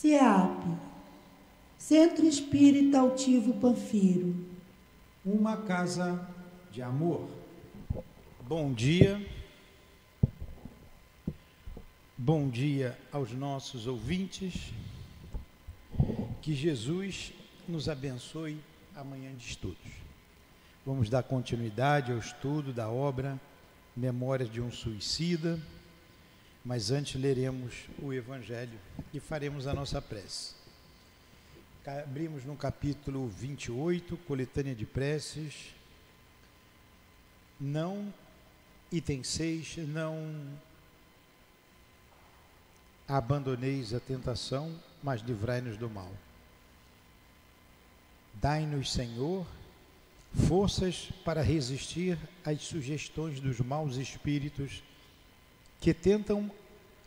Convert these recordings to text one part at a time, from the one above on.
CEAP, Centro Espírita Altivo Panfiro. Uma casa de amor. Bom dia. Bom dia aos nossos ouvintes. Que Jesus nos abençoe amanhã de estudos. Vamos dar continuidade ao estudo da obra Memórias de um Suicida, mas antes leremos o Evangelho e faremos a nossa prece. Abrimos no capítulo 28, coletânea de preces, item 6, não abandoneis a tentação, mas livrai-nos do mal. Dai-nos, Senhor, forças para resistir às sugestões dos maus espíritos que tentam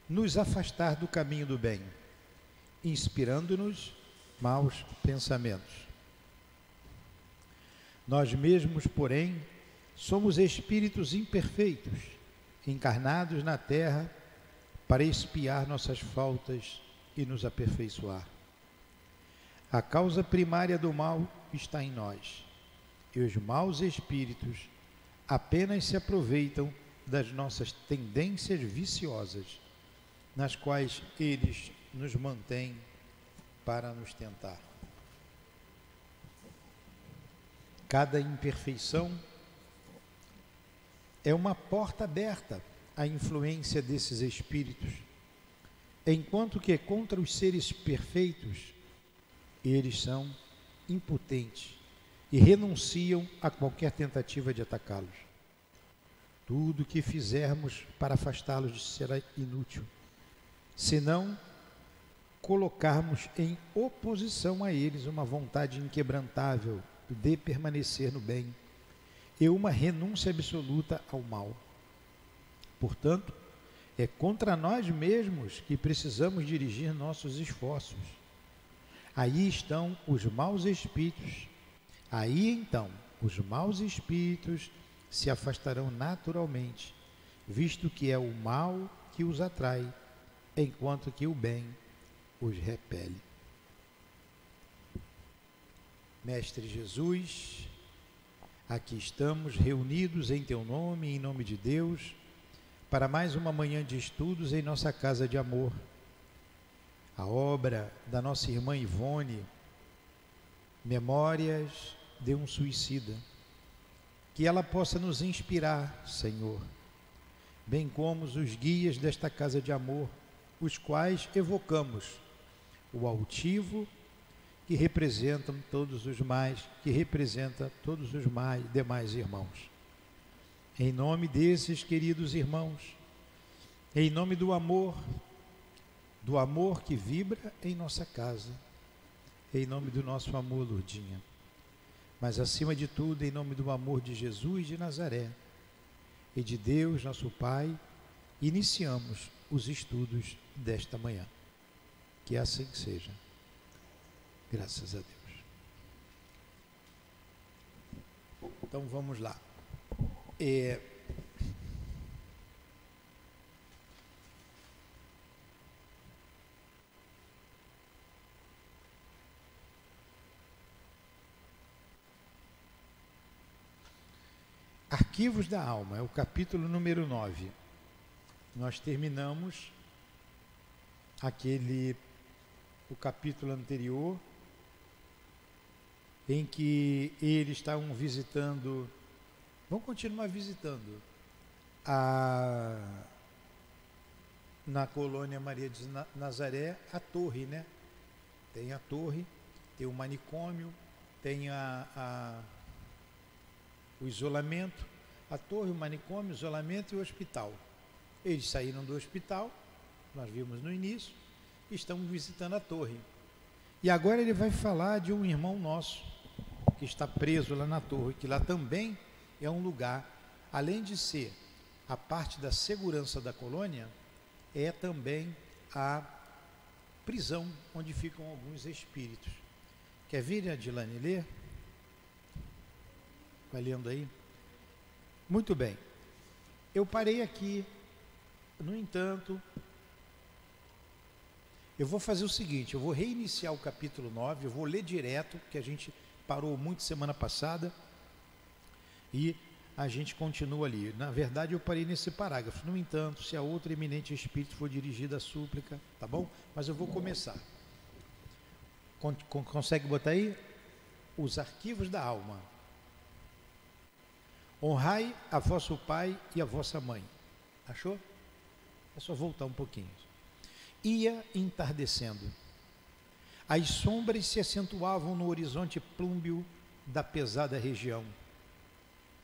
nos afastar do caminho do bem, inspirando-nos maus pensamentos. Nós mesmos, porém, somos espíritos imperfeitos, encarnados na terra para expiar nossas faltas e nos aperfeiçoar. A causa primária do mal está em nós, e os maus espíritos apenas se aproveitam das nossas tendências viciosas, nas quais eles nos mantêm para nos tentar. Cada imperfeição é uma porta aberta à influência desses espíritos, enquanto que contra os seres perfeitos, eles são impotentes e renunciam a qualquer tentativa de atacá-los. Tudo o que fizermos para afastá-los será inútil, se não colocarmos em oposição a eles uma vontade inquebrantável de permanecer no bem e uma renúncia absoluta ao mal. Portanto, é contra nós mesmos que precisamos dirigir nossos esforços. Aí estão os maus espíritos. Aí então os maus espíritos se afastarão naturalmente, visto que é o mal que os atrai, enquanto que o bem os repele. Mestre Jesus, aqui estamos reunidos em Teu nome, em nome de Deus, para mais uma manhã de estudos em nossa casa de amor. A obra da nossa irmã Ivone, Memórias de um Suicida, que ela possa nos inspirar, Senhor, bem como os guias desta casa de amor, os quais evocamos o altivo que representa todos os demais irmãos. Em nome desses queridos irmãos, em nome do amor que vibra em nossa casa, em nome do nosso amor, Lourdinha, mas acima de tudo, em nome do amor de Jesus de Nazaré e de Deus, nosso Pai, iniciamos os estudos desta manhã. Que assim seja. Graças a Deus. Então vamos lá. Arquivos da Alma, é o capítulo número 9. Nós terminamos o capítulo anterior, em que eles estavam visitando, vão continuar visitando, na colônia Maria de Nazaré, a torre, né? Tem a torre, tem o manicômio, tem o isolamento, a torre, o manicômio, o isolamento e o hospital. Eles saíram do hospital, nós vimos no início, e estão visitando a torre. E agora ele vai falar de um irmão nosso, que está preso lá na torre, que lá também é um lugar, além de ser a parte da segurança da colônia, é também a prisão onde ficam alguns espíritos. Quer vir, Adilane, ler? Vai lendo aí? Muito bem. Eu parei aqui, no entanto, Eu vou fazer o seguinte, eu vou reiniciar o capítulo 9, eu vou ler direto, porque a gente parou muito semana passada, e a gente continua ali. Na verdade, eu parei nesse parágrafo. No entanto, se a outro eminente espírito for dirigida a súplica, tá bom? Mas eu vou começar. Consegue botar aí? Os arquivos da alma. Honrai a vosso pai e a vossa mãe. Achou? É só voltar um pouquinho. Ia entardecendo. As sombras se acentuavam no horizonte plúmbeo da pesada região.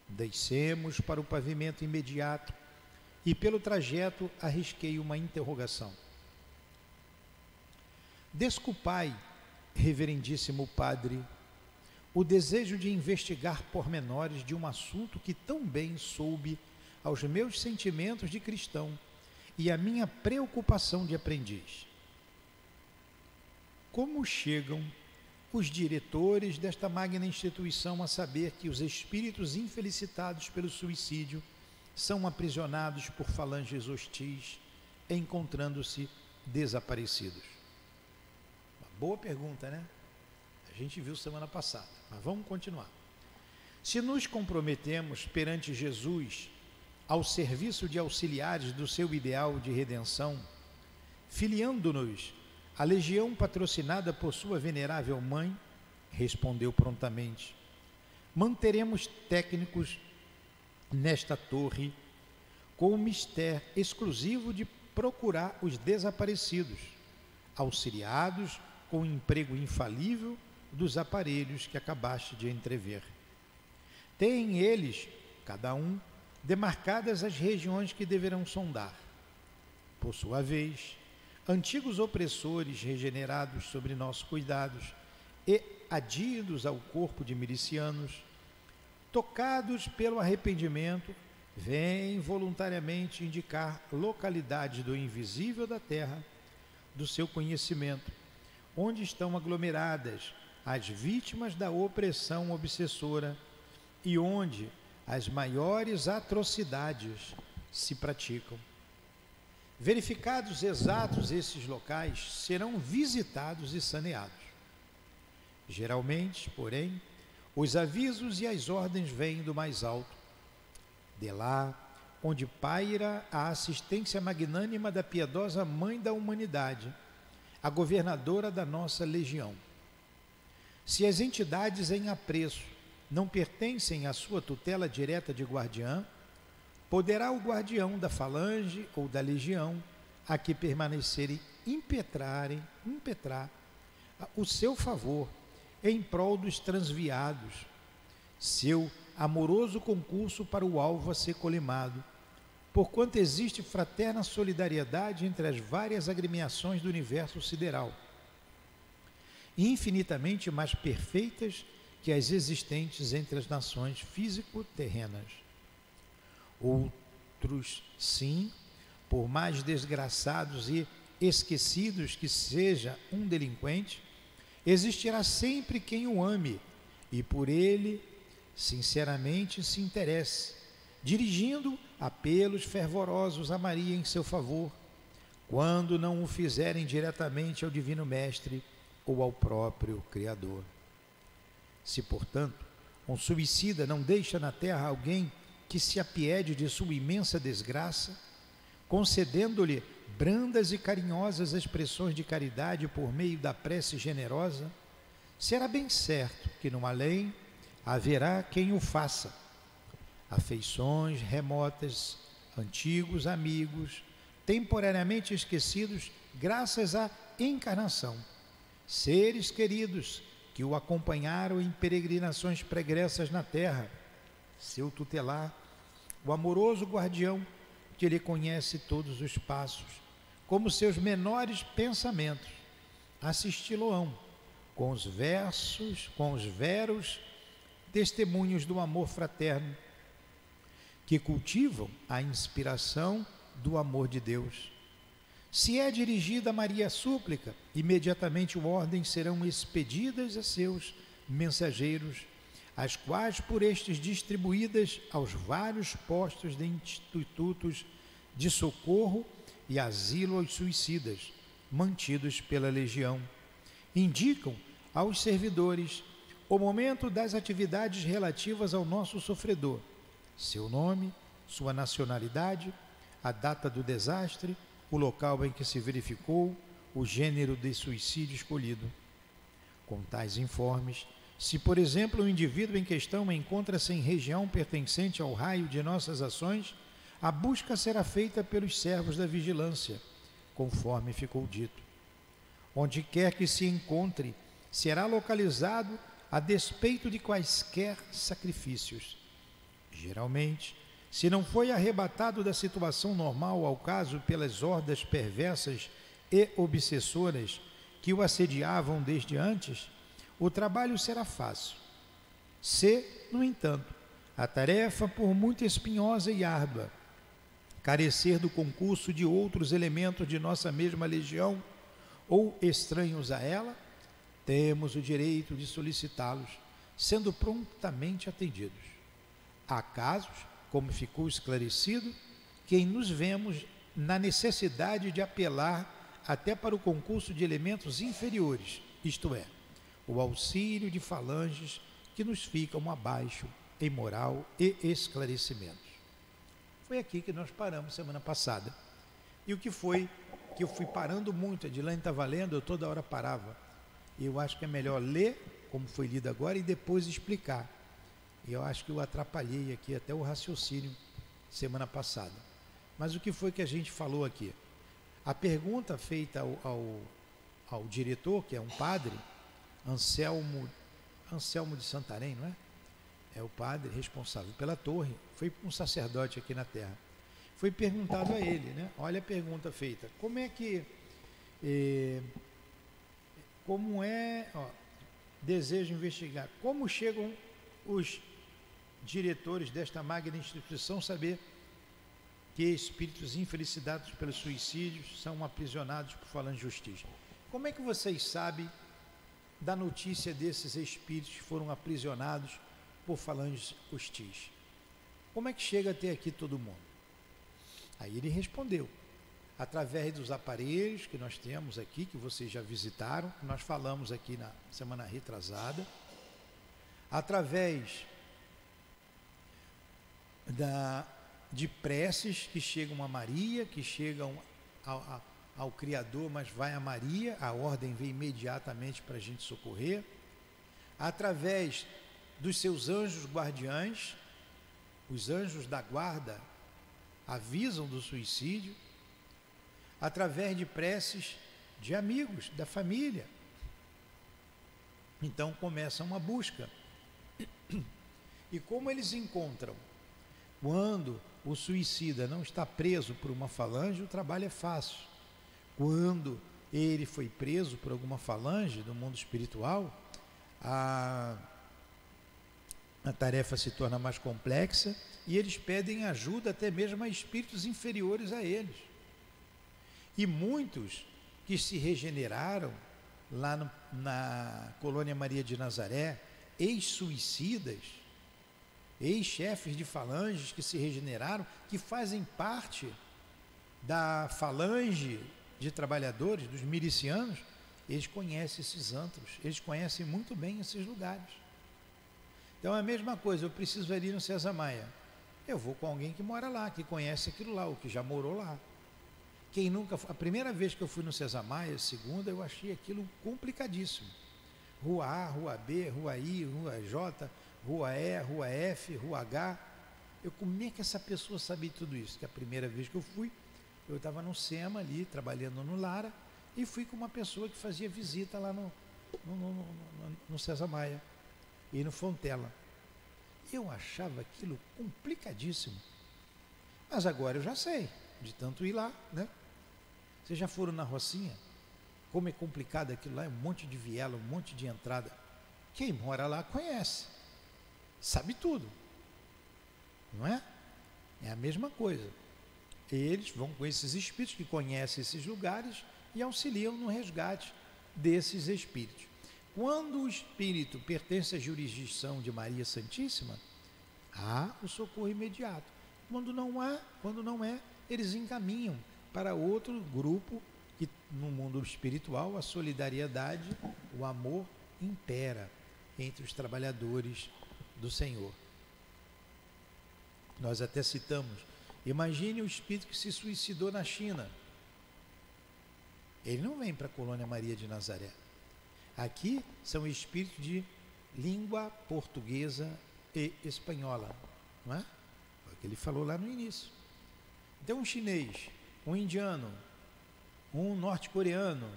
Descemos para o pavimento imediato e pelo trajeto arrisquei uma interrogação. Desculpai, reverendíssimo padre, o desejo de investigar pormenores de um assunto que tão bem soube aos meus sentimentos de cristão e a minha preocupação de aprendiz. Como chegam os diretores desta magna instituição a saber que os espíritos infelicitados pelo suicídio são aprisionados por falanges hostis, encontrando-se desaparecidos? Uma boa pergunta, né? A gente viu semana passada, mas vamos continuar. Se nos comprometemos perante Jesus ao serviço de auxiliares do seu ideal de redenção, filiando-nos à legião patrocinada por sua venerável mãe, respondeu prontamente, manteremos técnicos nesta torre com o mistério exclusivo de procurar os desaparecidos, auxiliados com o emprego infalível dos aparelhos que acabaste de entrever. Têm eles, cada um, demarcadas as regiões que deverão sondar. Por sua vez, antigos opressores regenerados sobre nossos cuidados e adidos ao corpo de milicianos, tocados pelo arrependimento, vêm voluntariamente indicar localidades do invisível da terra, do seu conhecimento, onde estão aglomeradas as vítimas da opressão obsessora e onde as maiores atrocidades se praticam. Verificados exatos esses locais, serão visitados e saneados. Geralmente, porém, os avisos e as ordens vêm do mais alto, de lá onde paira a assistência magnânima da piedosa Mãe da Humanidade, a governadora da nossa legião. Se as entidades em apreço não pertencem à sua tutela direta de guardiã, poderá o guardião da falange ou da legião a que permanecerem impetrar o seu favor em prol dos transviados, seu amoroso concurso para o alvo a ser colimado, porquanto existe fraterna solidariedade entre as várias agremiações do universo sideral, infinitamente mais perfeitas que as existentes entre as nações físico-terrenas. Outros, sim, por mais desgraçados e esquecidos que seja um delinquente, existirá sempre quem o ame e por ele sinceramente se interesse, dirigindo apelos fervorosos a Maria em seu favor, quando não o fizerem diretamente ao Divino Mestre ou ao próprio Criador. Se, portanto, um suicida não deixa na terra alguém que se apiede de sua imensa desgraça, concedendo-lhe brandas e carinhosas expressões de caridade por meio da prece generosa, será bem certo que no além haverá quem o faça. Afeições remotas, antigos amigos, temporariamente esquecidos graças à encarnação, seres queridos que o acompanharam em peregrinações pregressas na terra, seu tutelar, o amoroso guardião que lhe conhece todos os passos, como seus menores pensamentos, assisti-lo-ão com os veros testemunhos do amor fraterno, que cultivam a inspiração do amor de Deus. Se é dirigida a Maria a súplica, imediatamente ordens serão expedidas a seus mensageiros, as quais por estes distribuídas aos vários postos de institutos de socorro e asilo aos suicidas, mantidos pela legião. Indicam aos servidores o momento das atividades relativas ao nosso sofredor, seu nome, sua nacionalidade, a data do desastre, o local em que se verificou, o gênero de suicídio escolhido. Com tais informes, se, por exemplo, o indivíduo em questão encontra-se em região pertencente ao raio de nossas ações, a busca será feita pelos servos da vigilância, conforme ficou dito. Onde quer que se encontre, será localizado a despeito de quaisquer sacrifícios. Geralmente, se não foi arrebatado da situação normal ao caso pelas hordas perversas e obsessoras que o assediavam desde antes, o trabalho será fácil. Se, no entanto, a tarefa, por muito espinhosa e árdua, carecer do concurso de outros elementos de nossa mesma legião ou estranhos a ela, temos o direito de solicitá-los, sendo prontamente atendidos. Há casos, como ficou esclarecido, que nos vemos na necessidade de apelar até para o concurso de elementos inferiores, isto é, o auxílio de falanges que nos ficam abaixo em moral e esclarecimentos. Foi aqui que nós paramos semana passada. E o que foi que eu fui parando muito, a Edilane estava lendo, eu toda hora parava. E eu acho que é melhor ler, como foi lido agora, e depois explicar. E eu acho que eu atrapalhei aqui até o raciocínio semana passada. Mas o que foi que a gente falou aqui? A pergunta feita ao diretor, que é um padre, Anselmo de Santarém, não é? É o padre responsável pela torre, foi um sacerdote aqui na terra. Foi perguntado a ele, né? Olha a pergunta feita. Desejo investigar. Como chegam os diretores desta magna instituição saber que espíritos infelicitados pelos suicídios são aprisionados por falange hostis? Como é que vocês sabem da notícia desses espíritos que foram aprisionados por falanges hostis? Como é que chega até aqui todo mundo? Aí ele respondeu, através dos aparelhos que nós temos aqui, que vocês já visitaram, que nós falamos aqui na semana retrasada, através de preces que chegam a Maria, que chegam ao Criador, mas vai a Maria, a ordem vem imediatamente para a gente socorrer, através dos seus anjos guardiães, os anjos da guarda avisam do suicídio, através de preces de amigos, da família. Então começa uma busca. E como eles encontram? Quando o suicida não está preso por uma falange, o trabalho é fácil. Quando ele foi preso por alguma falange do mundo espiritual, a tarefa se torna mais complexa e eles pedem ajuda até mesmo a espíritos inferiores a eles. E muitos que se regeneraram lá na colônia Maria de Nazaré, ex-suicidas, ex-chefes de falanges que se regeneraram, que fazem parte da falange de trabalhadores, dos milicianos, eles conhecem esses antros, eles conhecem muito bem esses lugares. Então é a mesma coisa, eu preciso ir no César Maia, eu vou com alguém que mora lá, que conhece aquilo lá, ou que já morou lá. Quem nunca, a primeira vez que eu fui no César Maia, a segunda, eu achei aquilo complicadíssimo. Rua A, Rua B, Rua I, Rua J, Rua E, Rua F, Rua H. Como é que essa pessoa sabia tudo isso? Que a primeira vez que eu fui, eu estava no SEMA ali, trabalhando no Lara, e fui com uma pessoa que fazia visita lá no César Maia e no Fontela. Eu achava aquilo complicadíssimo. Mas agora eu já sei, de tanto ir lá, né? Vocês já foram na Rocinha? Como é complicado aquilo lá, é um monte de viela, um monte de entrada. Quem mora lá conhece, sabe tudo, não é? É a mesma coisa. Eles vão com esses espíritos que conhecem esses lugares e auxiliam no resgate desses espíritos. Quando o espírito pertence à jurisdição de Maria Santíssima, há o socorro imediato. Quando não é, eles encaminham para outro grupo que no mundo espiritual a solidariedade, o amor impera entre os trabalhadores do Senhor. Nós até citamos, imagine o espírito que se suicidou na China. Ele não vem para a Colônia Maria de Nazaré. Aqui são espíritos de língua portuguesa e espanhola, não é? Foi o que ele falou lá no início. Então um chinês, um indiano, um norte-coreano,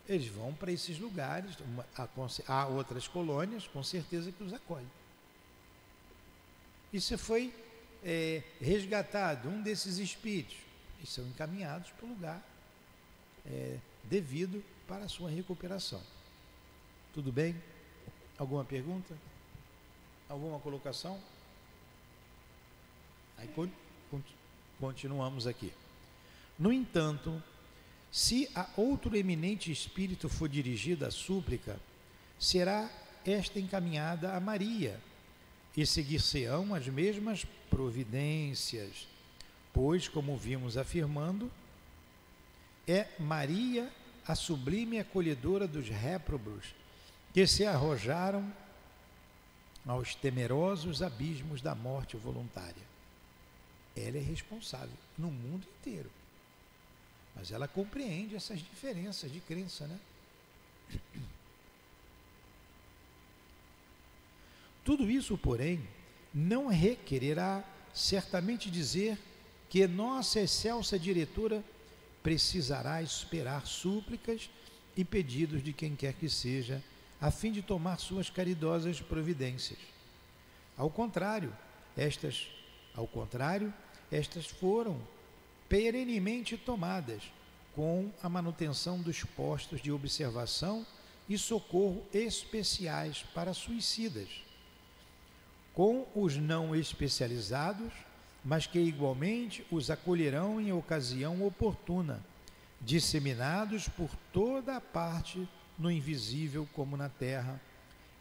eles vão para esses lugares, há outras colônias, com certeza que os acolhem. Isso foi resgatado, um desses espíritos, e são encaminhados para o lugar devido para a sua recuperação. Tudo bem? Alguma pergunta? Alguma colocação? Aí continuamos aqui. No entanto, se a outro eminente espírito for dirigida a súplica, será esta encaminhada a Maria, e seguir-se-ão as mesmas providências, pois, como vimos afirmando, é Maria a sublime acolhedora dos réprobos que se arrojaram aos temerosos abismos da morte voluntária. Ela é responsável no mundo inteiro, mas ela compreende essas diferenças de crença, né? Tudo isso, porém, não requererá certamente dizer que nossa excelsa diretora precisará esperar súplicas e pedidos de quem quer que seja, a fim de tomar suas caridosas providências. Ao contrário, estas foram perenemente tomadas com a manutenção dos postos de observação e socorro especiais para suicidas, com os não especializados, mas que igualmente os acolherão em ocasião oportuna, disseminados por toda a parte, no invisível como na terra,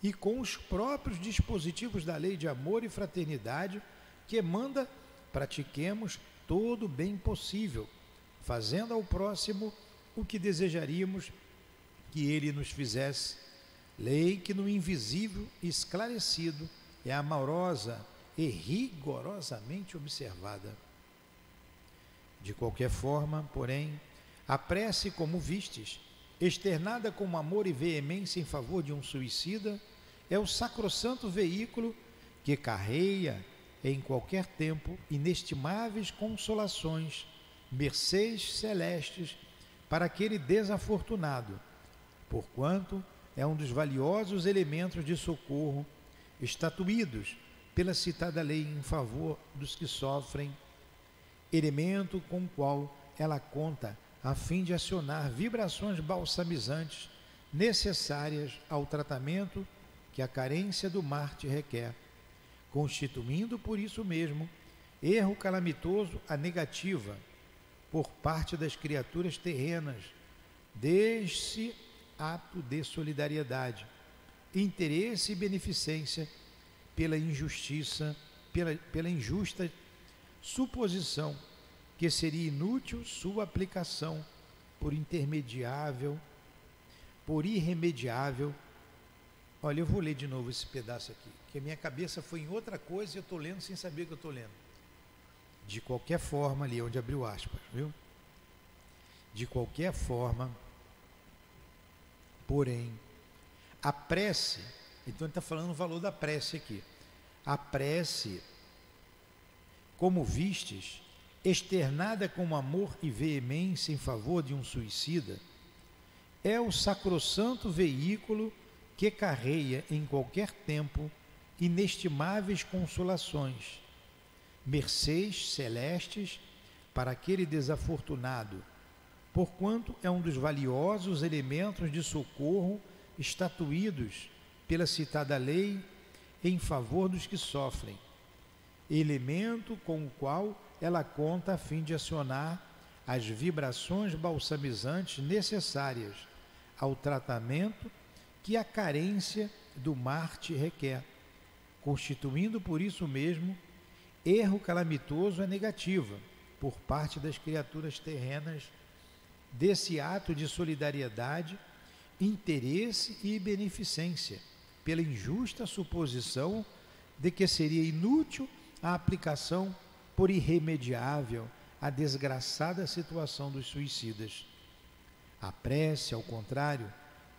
e com os próprios dispositivos da lei de amor e fraternidade, que manda pratiquemos todo o bem possível, fazendo ao próximo o que desejaríamos que ele nos fizesse, lei que no invisível esclarecido é amorosa e rigorosamente observada. De qualquer forma, porém, a prece, como vistes, externada com amor e veemência em favor de um suicida, é o sacrossanto veículo que carreia em qualquer tempo inestimáveis consolações, mercês celestes para aquele desafortunado, porquanto é um dos valiosos elementos de socorro estatuídos pela citada lei em favor dos que sofrem, elemento com o qual ela conta a fim de acionar vibrações balsamizantes necessárias ao tratamento que a carência do Marte requer, constituindo por isso mesmo erro calamitoso a negativa por parte das criaturas terrenas deste ato de solidariedade, interesse e beneficência pela injusta suposição que seria inútil sua aplicação por irremediável. Olha, eu vou ler de novo esse pedaço aqui, que a minha cabeça foi em outra coisa e eu estou lendo sem saber que eu estou lendo. De qualquer forma, ali onde abriu aspas, viu? De qualquer forma, porém, a prece, então ele está falando o valor da prece aqui. A prece, como vistes, externada com amor e veemência em favor de um suicida, é o sacrossanto veículo que carreia em qualquer tempo inestimáveis consolações, mercês celestes para aquele desafortunado, porquanto é um dos valiosos elementos de socorro estatuídos pela citada lei em favor dos que sofrem, elemento com o qual ela conta a fim de acionar as vibrações balsamizantes necessárias ao tratamento que a carência do Marte requer, constituindo por isso mesmo erro calamitoso a negativa por parte das criaturas terrenas desse ato de solidariedade, interesse e beneficência, pela injusta suposição de que seria inútil a aplicação por irremediável à desgraçada situação dos suicidas. A prece, ao contrário,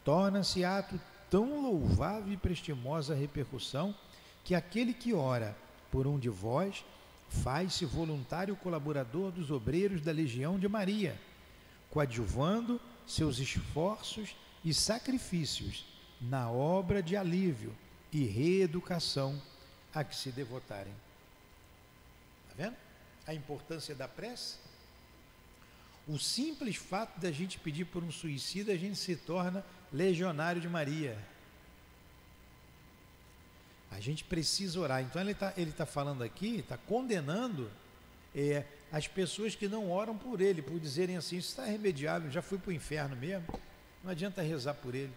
torna-se ato tão louvável e prestimosa repercussão que aquele que ora por um de vós faz-se voluntário colaborador dos obreiros da Legião de Maria, coadjuvando seus esforços e sacrifícios na obra de alívio e reeducação a que se devotarem. Está vendo a importância da prece? O simples fato da gente pedir por um suicida, a gente se torna legionário de Maria. A gente precisa orar. Então ele tá falando aqui, está condenando as pessoas que não oram por ele, por dizerem assim, isso está irremediável, já fui para o inferno mesmo, não adianta rezar por ele.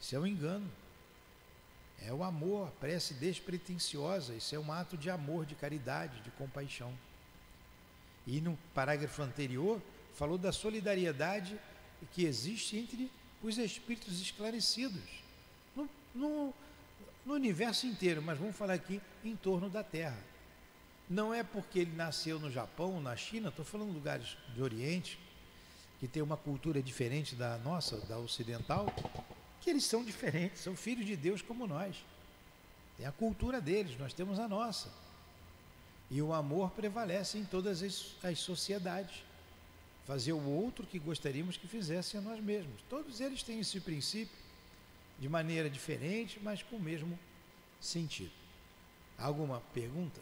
Isso é um engano. É o amor, a prece despretensiosa, isso é um ato de amor, de caridade, de compaixão. E no parágrafo anterior, falou da solidariedade que existe entre os espíritos esclarecidos, no universo inteiro, mas vamos falar aqui em torno da Terra. Não é porque ele nasceu no Japão, na China, estou falando de lugares do Oriente, que tem uma cultura diferente da nossa, da ocidental, que eles são diferentes, são filhos de Deus como nós. Tem a cultura deles, nós temos a nossa. E o amor prevalece em todas as sociedades. Fazer o outro que gostaríamos que fizesse a nós mesmos. Todos eles têm esse princípio, de maneira diferente, mas com o mesmo sentido. Alguma pergunta?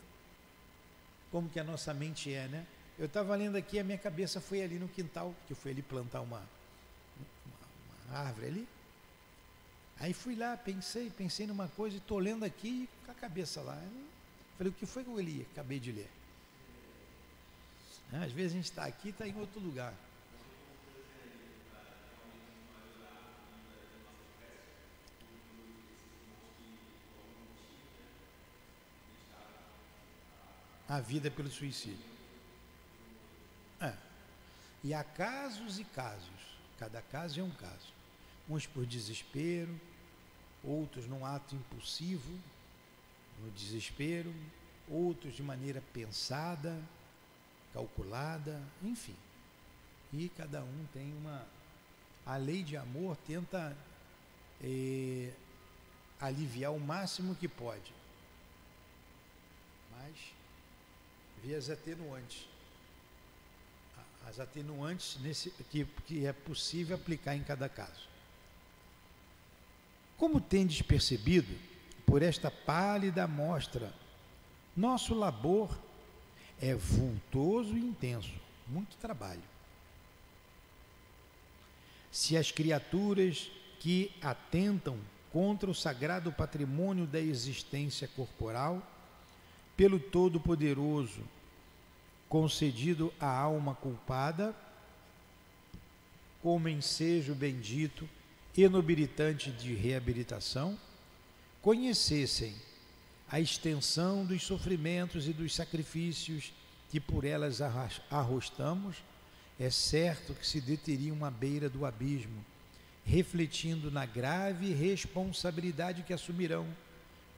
Como que a nossa mente é, né? Eu estava lendo aqui, a minha cabeça foi ali no quintal, que eu fui ali plantar uma árvore ali. Aí fui lá, pensei numa coisa e estou lendo aqui com a cabeça lá. Falei, o que foi que eu li? Acabei de ler. Às vezes a gente está aqui e está em outro lugar. A vida pelo suicídio. E há casos e casos. Cada caso é um caso. Uns por desespero, outros num ato impulsivo, no desespero, outros de maneira pensada, calculada, enfim. E cada um tem a lei de amor tenta aliviar o máximo que pode. Mas vê as atenuantes. As atenuantes que é possível aplicar em cada caso. Como tendes percebido, por esta pálida amostra, nosso labor é vultoso e intenso, muito trabalho. Se as criaturas que atentam contra o sagrado patrimônio da existência corporal, pelo Todo-Poderoso, concedido à alma culpada, como ensejo bendito e nobilitante de reabilitação, conhecessem a extensão dos sofrimentos e dos sacrifícios que por elas arrostamos, é certo que se deteriam à beira do abismo, refletindo na grave responsabilidade que assumirão,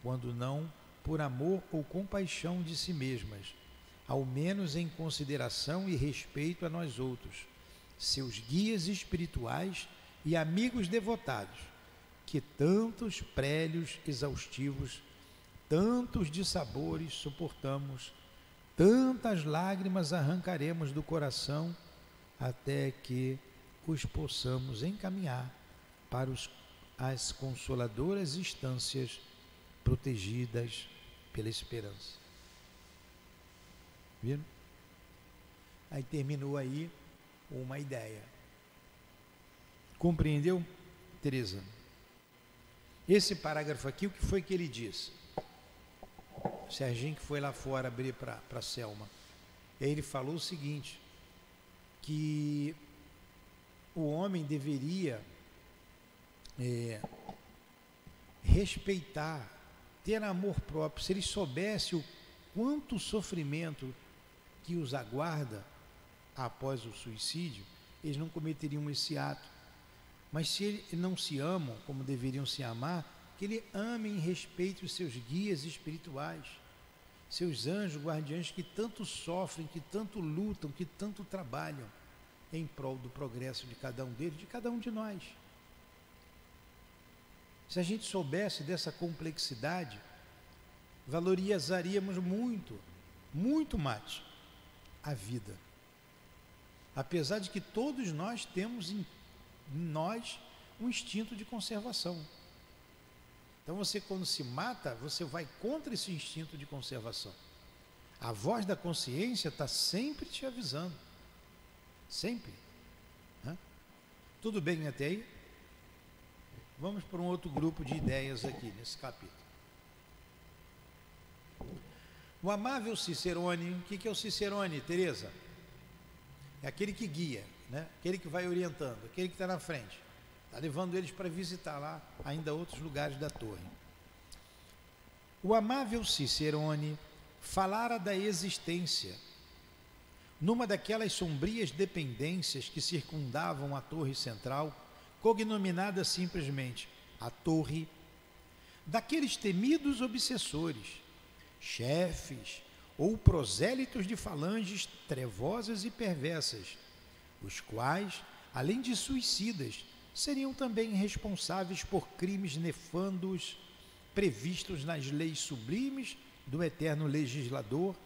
quando não por amor ou compaixão de si mesmas, ao menos em consideração e respeito a nós outros, seus guias espirituais e amigos devotados, que tantos prélios exaustivos, tantos dissabores suportamos, tantas lágrimas arrancaremos do coração, até que os possamos encaminhar para as consoladoras instâncias protegidas pela esperança. Viram? Aí terminou aí uma ideia. Compreendeu, Teresa? Esse parágrafo aqui, o que foi que ele disse? O Serginho que foi lá fora abrir para a Selma. Aí ele falou o seguinte, que o homem deveria respeitar, ter amor próprio. Se ele soubesse o quanto sofrimento que os aguarda após o suicídio, eles não cometeriam esse ato. Mas se eles não se amam como deveriam se amar, que ele ame e respeite os seus guias espirituais, seus anjos guardiães que tanto sofrem, que tanto lutam, que tanto trabalham em prol do progresso de cada um deles, de cada um de nós. Se a gente soubesse dessa complexidade, valorizaríamos muito, muito mais a vida. Apesar de que todos nós temos em nós um instinto de conservação. Então você, quando se mata, você vai contra esse instinto de conservação. A voz da consciência está sempre te avisando. Sempre. Tudo bem até aí? Vamos para um outro grupo de ideias aqui nesse capítulo. O amável Cicerone, o que é o Cicerone, Teresa? É aquele que guia, né? Aquele que vai orientando, aquele que está na frente. Está levando eles para visitar lá ainda outros lugares da torre. O amável Cicerone falara da existência numa daquelas sombrias dependências que circundavam a torre central, cognominada simplesmente a torre, daqueles temidos obsessores, chefes ou prosélitos de falanges trevosas e perversas, os quais, além de suicidas, seriam também responsáveis por crimes nefandos previstos nas leis sublimes do eterno legislador,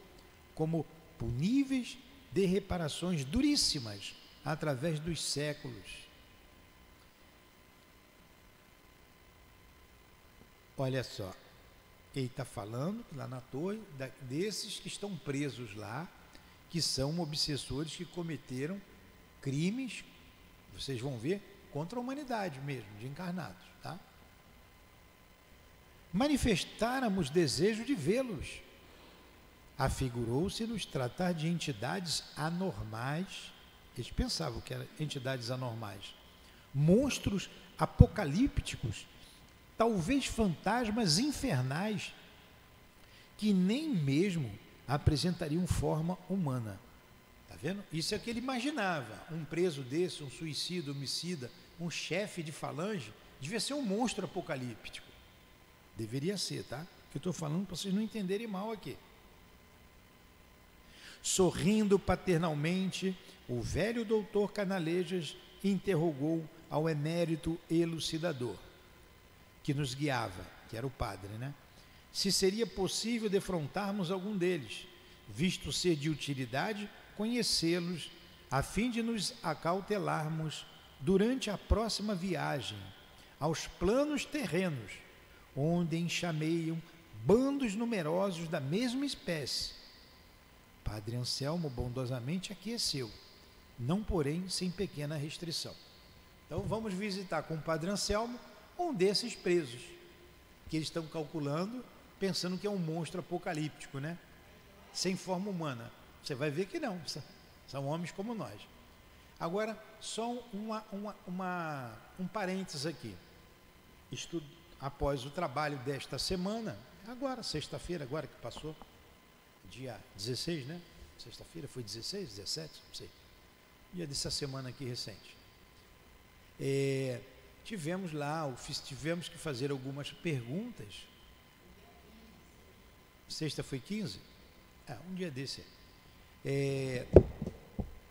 como puníveis de reparações duríssimas através dos séculos. Olha só, ele está falando lá na torre desses que estão presos lá, que são obsessores que cometeram crimes, vocês vão ver, contra a humanidade mesmo, de encarnados, tá? Manifestáramos desejo de vê-los. Afigurou-se-nos tratar de entidades anormais, eles pensavam que eram entidades anormais, monstros apocalípticos, talvez fantasmas infernais, que nem mesmo apresentariam forma humana. Está vendo? Isso é o que ele imaginava. Um preso desse, um suicida, homicida, um chefe de falange, devia ser um monstro apocalíptico. Deveria ser, tá? Que eu estou falando para vocês não entenderem mal aqui. Sorrindo paternalmente, o velho doutor Canalejas interrogou ao emérito elucidador, que nos guiava, que era o padre, né? Se seria possível defrontarmos algum deles, visto ser de utilidade conhecê-los, a fim de nos acautelarmos durante a próxima viagem aos planos terrenos, onde enxameiam bandos numerosos da mesma espécie. Padre Anselmo bondosamente aqueceu, não porém sem pequena restrição. Então vamos visitar com o Padre Anselmo um desses presos, que eles estão calculando, pensando que é um monstro apocalíptico, né? Sem forma humana. Você vai ver que não, são homens como nós. Agora, só um parênteses aqui. Após o trabalho desta semana, agora, sexta-feira, agora que passou, dia 16, né? Sexta-feira foi 16, 17, não sei. Dia dessa semana aqui recente. Tivemos que fazer algumas perguntas. Sexta foi 15? Um dia desse.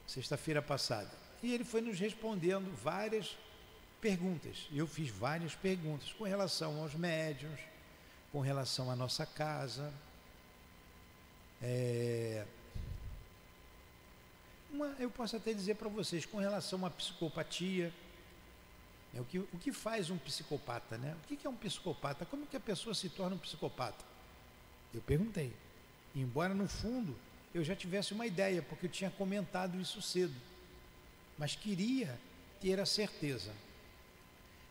Sexta-feira passada. E ele foi nos respondendo várias perguntas. Eu fiz várias perguntas com relação aos médiuns, com relação à nossa casa. Eu posso até dizer para vocês, com relação à psicopatia, o que faz um psicopata, né? O que é um psicopata? Como que a pessoa se torna um psicopata? Eu perguntei, embora no fundo eu já tivesse uma ideia, porque eu tinha comentado isso cedo, mas queria ter a certeza.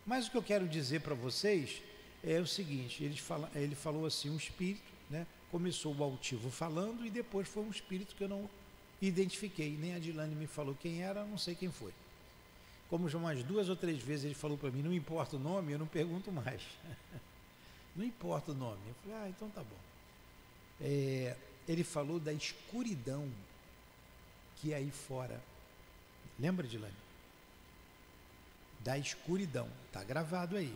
Mas o que eu quero dizer para vocês é o seguinte, ele falou assim, um espírito, né? Começou o altivo falando e depois foi um espírito que eu não identifiquei, nem a Dilane me falou quem era, não sei quem foi. Como já umas 2 ou 3 vezes ele falou para mim, não importa o nome, eu não pergunto mais. Não importa o nome. Eu falei, então tá bom. Ele falou da escuridão que é aí fora. Lembra, Dilane? da escuridão. Está gravado aí.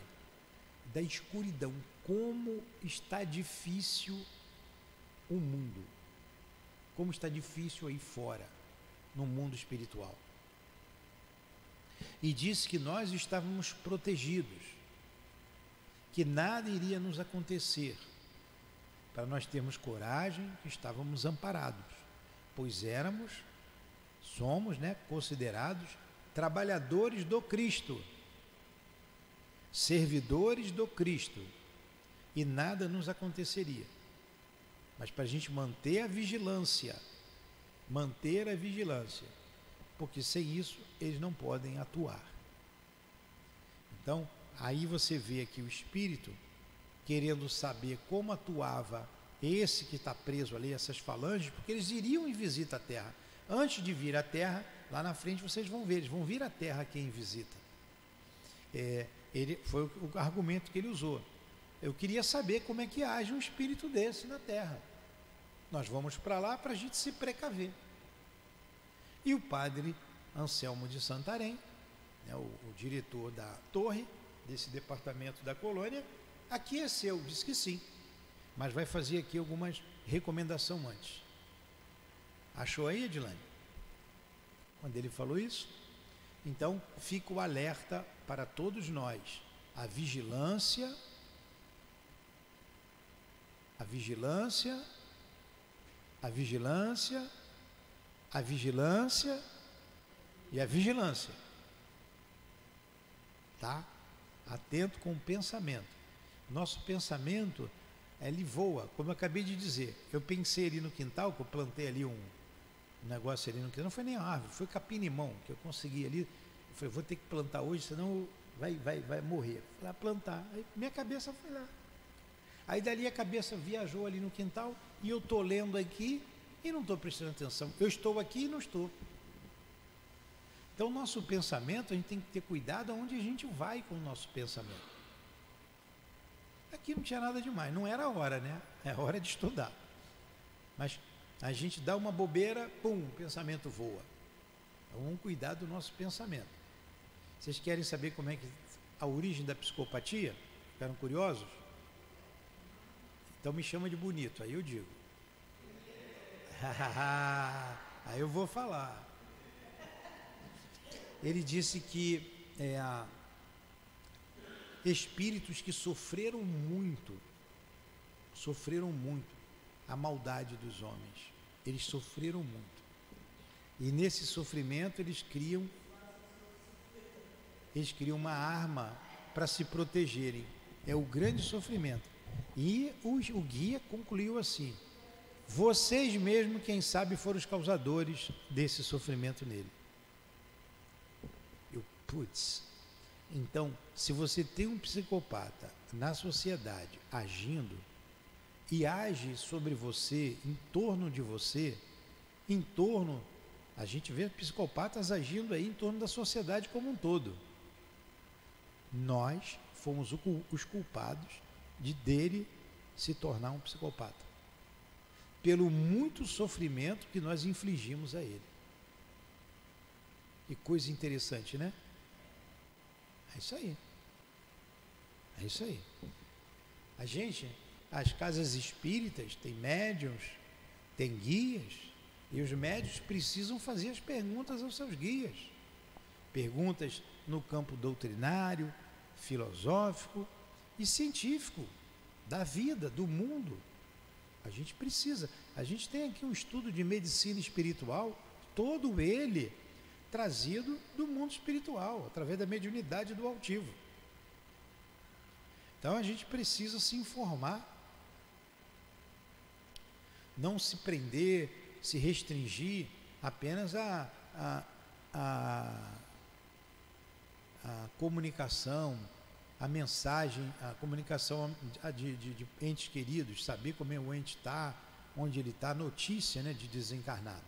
Da escuridão. Como está difícil o mundo. Como está difícil aí fora, no mundo espiritual. E disse que nós estávamos protegidos, que nada iria nos acontecer, para nós termos coragem, que estávamos amparados, pois somos, considerados trabalhadores do Cristo, servidores do Cristo, e nada nos aconteceria. Mas para a gente manter a vigilância, porque sem isso eles não podem atuar. Então, aí você vê aqui o espírito querendo saber como atuava esse que está preso ali, essas falanges, porque eles iriam em visita à terra. Antes de vir à terra, lá na frente vocês vão ver, eles vão vir à terra aqui em visita. Foi o argumento que ele usou. Eu queria saber como é que age um espírito desse na terra. Nós vamos para lá para a gente se precaver. E o padre Anselmo de Santarém, o diretor da torre, desse departamento da colônia, aqueceu, disse que sim, mas vai fazer aqui algumas recomendações antes. Achou aí, Edilane? Quando ele falou isso? Então, fica o alerta para todos nós, a vigilância e a vigilância. Tá? Atento com o pensamento. Nosso pensamento, ele voa, como eu acabei de dizer. Eu pensei ali no quintal, que eu plantei ali um negócio ali no quintal, não foi nem árvore, foi capim-limão, que eu consegui ali. Eu falei, vou ter que plantar hoje, senão vai morrer. Fui lá plantar, aí minha cabeça foi lá. Aí dali a cabeça viajou ali no quintal, e eu estou lendo aqui, e não estou prestando atenção. Eu estou aqui e não estou. Então, o nosso pensamento, a gente tem que ter cuidado aonde a gente vai com o nosso pensamento. Aqui não tinha nada demais, não era a hora, né? É hora de estudar. Mas a gente dá uma bobeira, pum, o pensamento voa. Então, vamos cuidar do nosso pensamento. Vocês querem saber como é que a origem da psicopatia? Ficaram curiosos? Então me chama de bonito, aí eu digo. Aí eu vou falar. Ele disse que espíritos que sofreram muito a maldade dos homens. Eles sofreram muito. E nesse sofrimento eles criam uma arma para se protegerem. É o grande sofrimento. E o guia concluiu assim: vocês mesmo, quem sabe, foram os causadores desse sofrimento nele. Então, se você tem um psicopata na sociedade agindo, e age sobre você, em torno de você, a gente vê psicopatas agindo aí em torno da sociedade como um todo. Nós fomos os culpados dele se tornar um psicopata, pelo muito sofrimento que nós infligimos a ele. Que coisa interessante, né? É isso aí. As casas espíritas têm médiuns, têm guias, e os médiuns precisam fazer as perguntas aos seus guias. Perguntas no campo doutrinário, filosófico e científico, da vida, do mundo. A gente precisa. A gente tem aqui um estudo de medicina espiritual, todo ele trazido do mundo espiritual, através da mediunidade do altivo. Então a gente precisa se informar, não se prender, se restringir apenas a comunicação, a mensagem, a comunicação de entes queridos, saber como é o ente está, onde ele está, notícia, né, de desencarnado.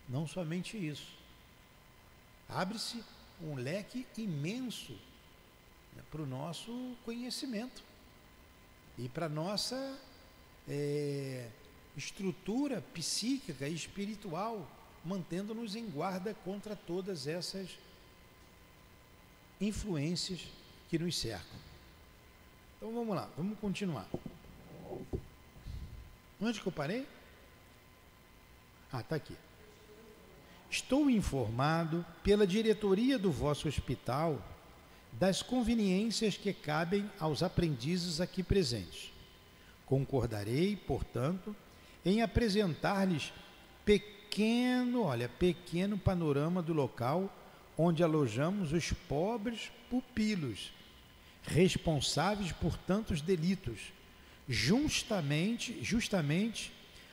Não somente isso. Abre-se um leque imenso, né, para o nosso conhecimento e para a nossa estrutura psíquica e espiritual, mantendo-nos em guarda contra todas essas influências que nos cercam. Então vamos lá, vamos continuar. Onde que eu parei? Está aqui. Estou informado pela diretoria do vosso hospital das conveniências que cabem aos aprendizes aqui presentes. Concordarei, portanto, em apresentar-lhes pequeno panorama do local onde alojamos os pobres pupilos, responsáveis por tantos delitos, justamente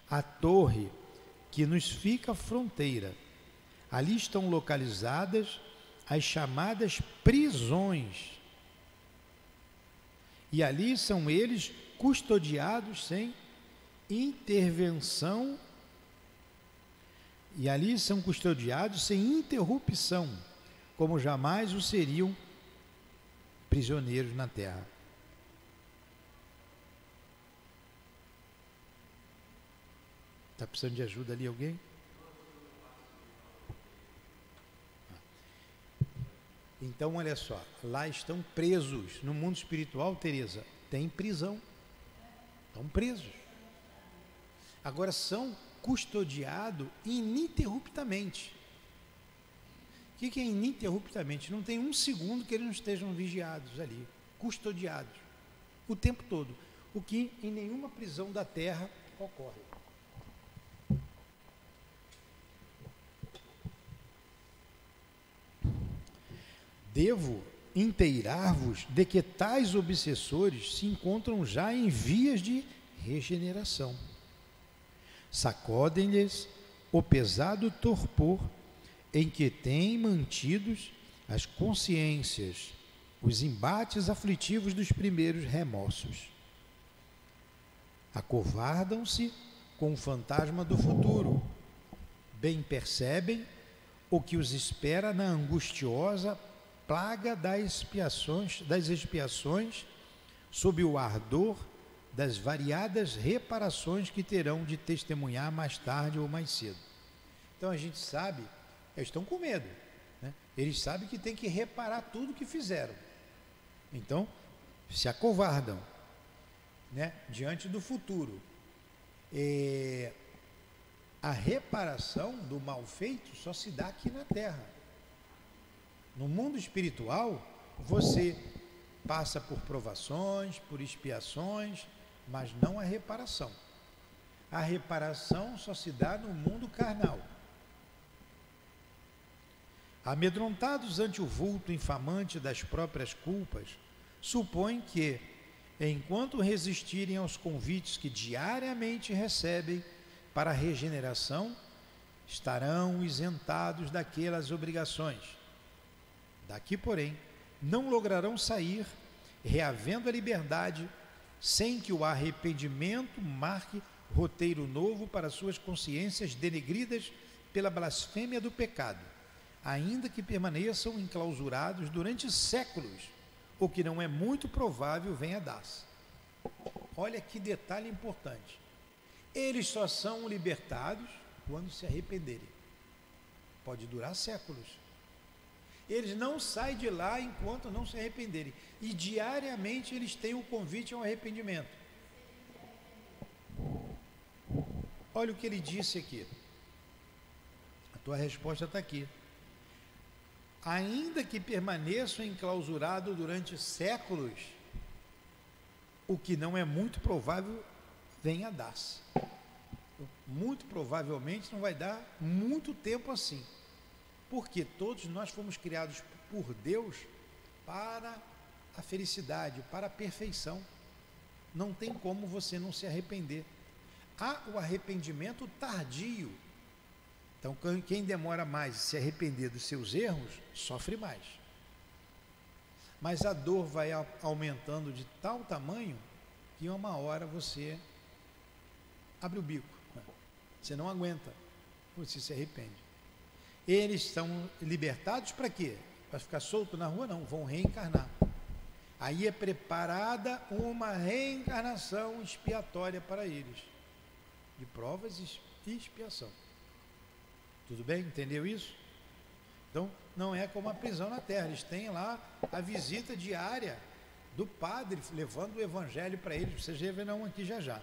a torre que nos fica fronteira. Ali estão localizadas as chamadas prisões, e ali são eles custodiados sem intervenção, e ali são custodiados sem interrupção, como jamais o seriam prisioneiros na terra. Está precisando de ajuda ali alguém? Então, olha só, lá estão presos. No mundo espiritual, Teresa, tem prisão. Estão presos. Agora são custodiados ininterruptamente. O que é ininterruptamente? Não tem um segundo que eles não estejam vigiados ali, custodiados, o tempo todo. O que em nenhuma prisão da terra ocorre. Devo inteirar-vos de que tais obsessores se encontram já em vias de regeneração. Sacodem-lhes o pesado torpor em que têm mantidos as consciências, os embates aflitivos dos primeiros remorsos. Acovardam-se com o fantasma do futuro, bem percebem o que os espera na angustiosa plaga das expiações, sob o ardor das variadas reparações que terão de testemunhar mais tarde ou mais cedo. Então a gente sabe, eles estão com medo, né? Eles sabem que tem que reparar tudo que fizeram. Então, se acovardam, né, diante do futuro. A reparação do mal feito só se dá aqui na Terra. No mundo espiritual, você passa por provações, por expiações, mas não a reparação. A reparação só se dá no mundo carnal. Amedrontados ante o vulto infamante das próprias culpas, supõem que, enquanto resistirem aos convites que diariamente recebem para a regeneração, estarão isentados daquelas obrigações. Daqui, porém, não lograrão sair, reavendo a liberdade, sem que o arrependimento marque roteiro novo para suas consciências denegridas pela blasfêmia do pecado, ainda que permaneçam enclausurados durante séculos, o que não é muito provável venha a dar-se. Olha que detalhe importante. Eles só são libertados quando se arrependerem. Pode durar séculos. Eles não saem de lá enquanto não se arrependerem. E diariamente eles têm o convite ao arrependimento. Olha o que ele disse aqui. A tua resposta está aqui. Ainda que permaneçam enclausurados durante séculos, o que não é muito provável venha a dar-se. Muito provavelmente não vai dar muito tempo assim. Porque todos nós fomos criados por Deus para a felicidade, para a perfeição. Não tem como você não se arrepender. Há o arrependimento tardio. Então, quem demora mais a se arrepender dos seus erros, sofre mais. Mas a dor vai aumentando de tal tamanho que uma hora você abre o bico. Você não aguenta, você se arrepende. Eles estão libertados para quê? Para ficar solto na rua? Não, vão reencarnar. Aí é preparada uma reencarnação expiatória para eles, de provas e expiação. Tudo bem? Entendeu isso? Então, não é como a prisão na terra. Eles têm lá a visita diária do padre, levando o evangelho para eles. Vocês verão aqui já já.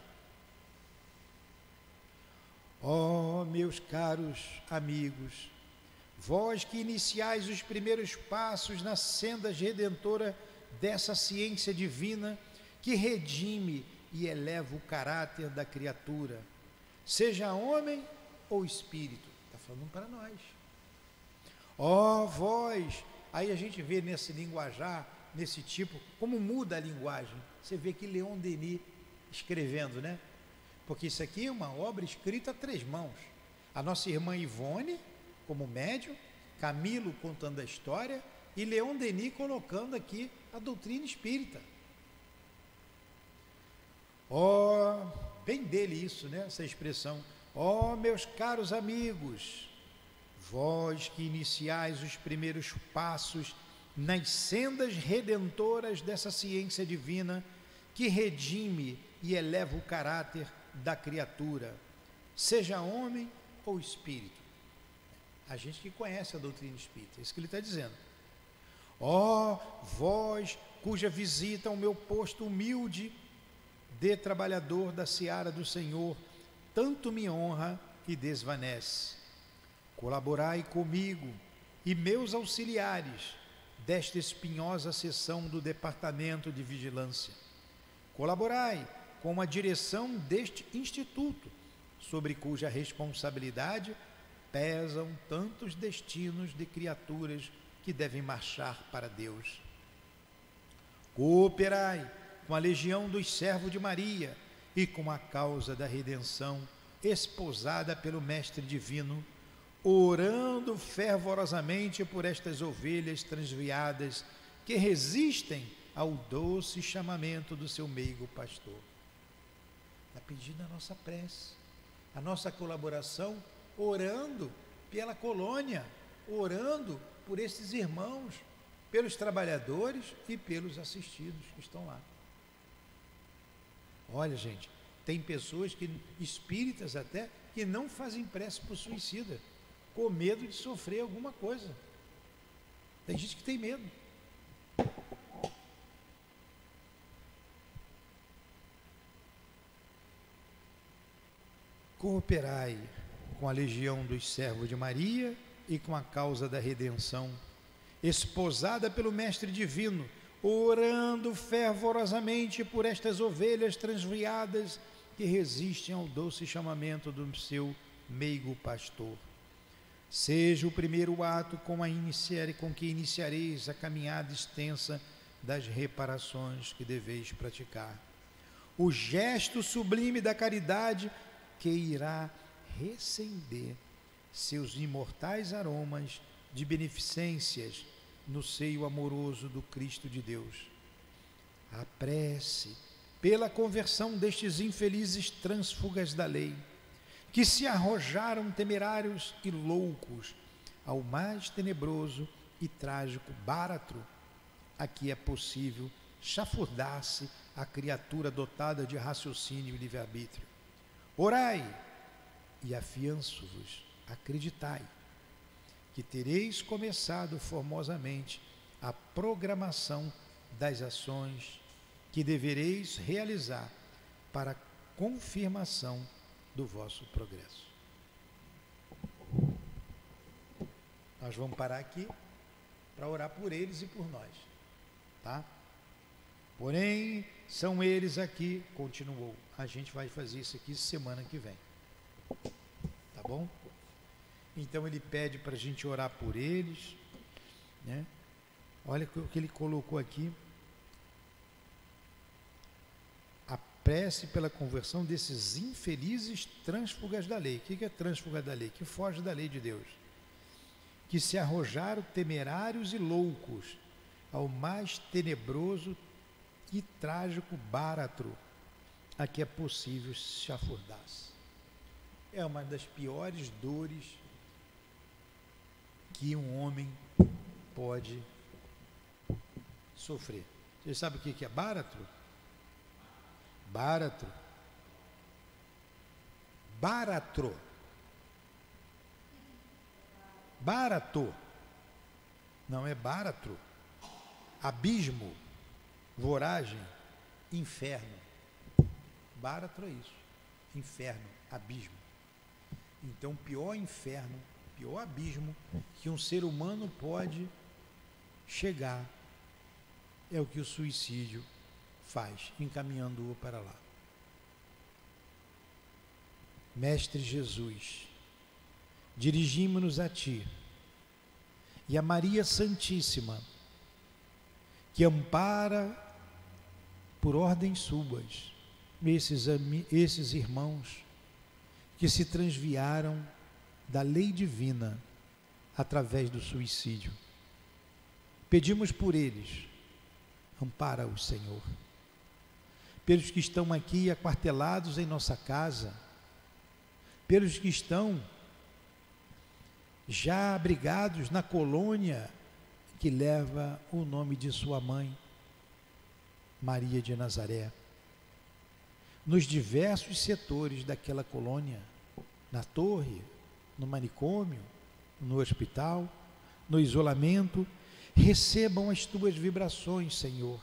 Ó, meus caros amigos, vós que iniciais os primeiros passos na senda redentora dessa ciência divina que redime e eleva o caráter da criatura, seja homem ou espírito. Está falando para nós. Ó, vós, aí a gente vê nesse linguajar, nesse tipo, como muda a linguagem. Você vê que Leon Denis escrevendo, né? Porque isso aqui é uma obra escrita a 3 mãos. A nossa irmã Ivone, como médium, Camilo contando a história, e Leon Denis colocando aqui a doutrina espírita. Ó, bem dele isso, né? Essa expressão. Ó, meus caros amigos, vós que iniciais os primeiros passos nas sendas redentoras dessa ciência divina que redime e eleva o caráter da criatura, seja homem ou espírito. A gente que conhece a doutrina espírita, é isso que ele está dizendo. Ó, vós cuja visita ao meu posto humilde de trabalhador da seara do Senhor tanto me honra e desvanece. Colaborai comigo e meus auxiliares desta espinhosa seção do Departamento de Vigilância. Colaborai com a direção deste instituto, sobre cuja responsabilidade pesam tantos destinos de criaturas que devem marchar para Deus. Cooperai com a legião dos servos de Maria e com a causa da redenção esposada pelo Mestre Divino, orando fervorosamente por estas ovelhas transviadas que resistem ao doce chamamento do seu meigo pastor. Está pedindo a nossa prece, a nossa colaboração, orando pela colônia, orando por esses irmãos, pelos trabalhadores e pelos assistidos que estão lá. Olha, gente, tem pessoas espíritas até, que não fazem prece por suicida, com medo de sofrer alguma coisa. Tem gente que tem medo. Cooperai com a legião dos servos de Maria e com a causa da redenção, esposada pelo Mestre Divino, orando fervorosamente por estas ovelhas transviadas que resistem ao doce chamamento do seu meigo pastor. Seja o primeiro ato com que iniciareis a caminhada extensa das reparações que deveis praticar. O gesto sublime da caridade que irá recender seus imortais aromas de beneficências no seio amoroso do Cristo de Deus. A prece pela conversão destes infelizes trânsfugas da lei, que se arrojaram temerários e loucos ao mais tenebroso e trágico báratro, a que é possível chafurdar-se a criatura dotada de raciocínio e livre-arbítrio. Orai e afianço-vos, acreditai, que tereis começado formosamente a programação das ações que devereis realizar para a confirmação do vosso progresso. Nós vamos parar aqui para orar por eles e por nós, tá? Porém, são eles aqui, continuou, a gente vai fazer isso aqui semana que vem, tá bom? Então ele pede para a gente orar por eles, né? Olha o que ele colocou aqui: a prece pela conversão desses infelizes trânsfugas da lei. O que é trânsfuga da lei? Que foge da lei de Deus, que se arrojaram temerários e loucos ao mais tenebroso e trágico báratro a que é possível se afundar-se. É uma das piores dores que um homem pode sofrer. Você sabe o que é báratro? Báratro. Báratro. Bárato. não é báratro, abismo, voragem, inferno. Báratro é isso, inferno, abismo. Então, o pior inferno, pior abismo que um ser humano pode chegar é o que o suicídio faz, encaminhando-o para lá. Mestre Jesus, dirigimos-nos a Ti e a Maria Santíssima, que ampara por ordens suas esses irmãos que se transviaram da lei divina através do suicídio. Pedimos por eles, ampara-os, Senhor. Pelos que estão aqui aquartelados em nossa casa, pelos que estão já abrigados na colônia que leva o nome de sua mãe, Maria de Nazaré, nos diversos setores daquela colônia, na torre, no manicômio, no hospital, no isolamento, recebam as tuas vibrações, Senhor,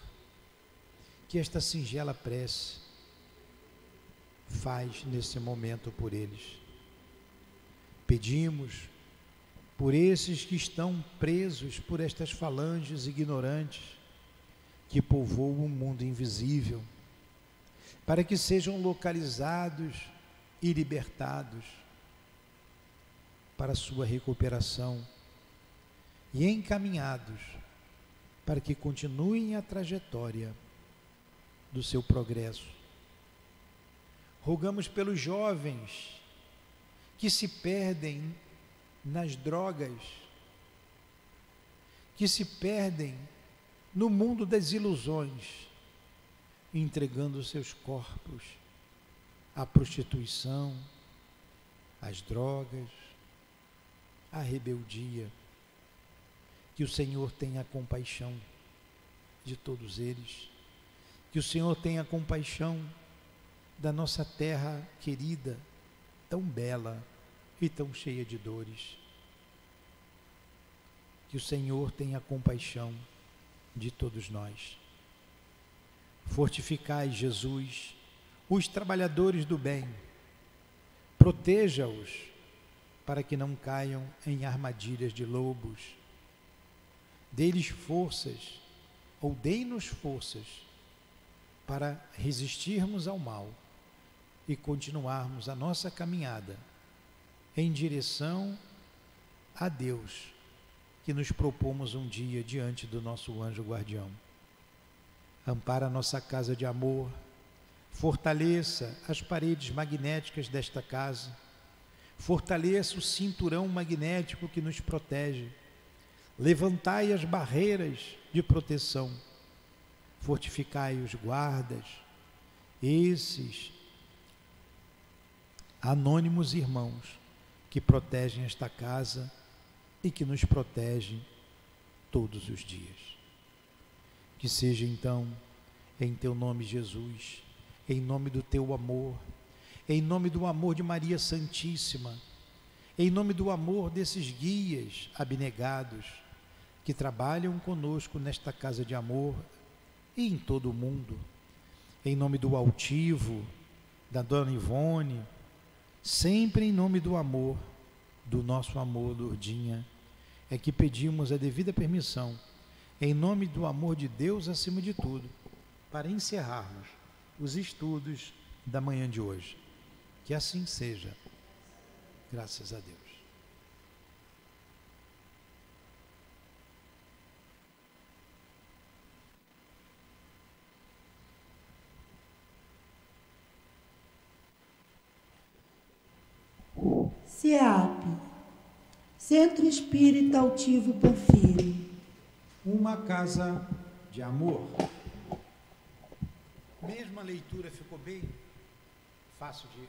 que esta singela prece faz nesse momento por eles. Pedimos por esses que estão presos por estas falanges ignorantes que povoam o mundo invisível, para que sejam localizados e libertados para a sua recuperação e encaminhados para que continuem a trajetória do seu progresso. Rogamos pelos jovens que se perdem nas drogas, que se perdem no mundo das ilusões, entregando seus corpos à prostituição, às drogas, à rebeldia. Que o Senhor tenha compaixão de todos eles, que o Senhor tenha compaixão da nossa terra querida, tão bela e tão cheia de dores. Que o Senhor tenha compaixão de todos nós. Fortificai, Jesus, os trabalhadores do bem, proteja-os para que não caiam em armadilhas de lobos. Dê-lhes forças, ou dê-nos forças, para resistirmos ao mal e continuarmos a nossa caminhada em direção a Deus, que nos propomos um dia diante do nosso anjo guardião. Ampara a nossa casa de amor, fortaleça as paredes magnéticas desta casa, fortaleça o cinturão magnético que nos protege, levantai as barreiras de proteção, fortificai os guardas, esses anônimos irmãos que protegem esta casa e que nos protegem todos os dias. Que seja então, em teu nome, Jesus, em nome do teu amor, em nome do amor de Maria Santíssima, em nome do amor desses guias abnegados que trabalham conosco nesta casa de amor e em todo o mundo, em nome do altivo, da Dona Ivone, sempre em nome do amor, do nosso amor, Lourdinha, é que pedimos a devida permissão, em nome do amor de Deus acima de tudo, para encerrarmos os estudos da manhã de hoje. Que assim seja, graças a Deus. CEAP, Centro Espírita Altivo Panfiro. Uma casa de amor. Mesmo a leitura ficou bem fácil de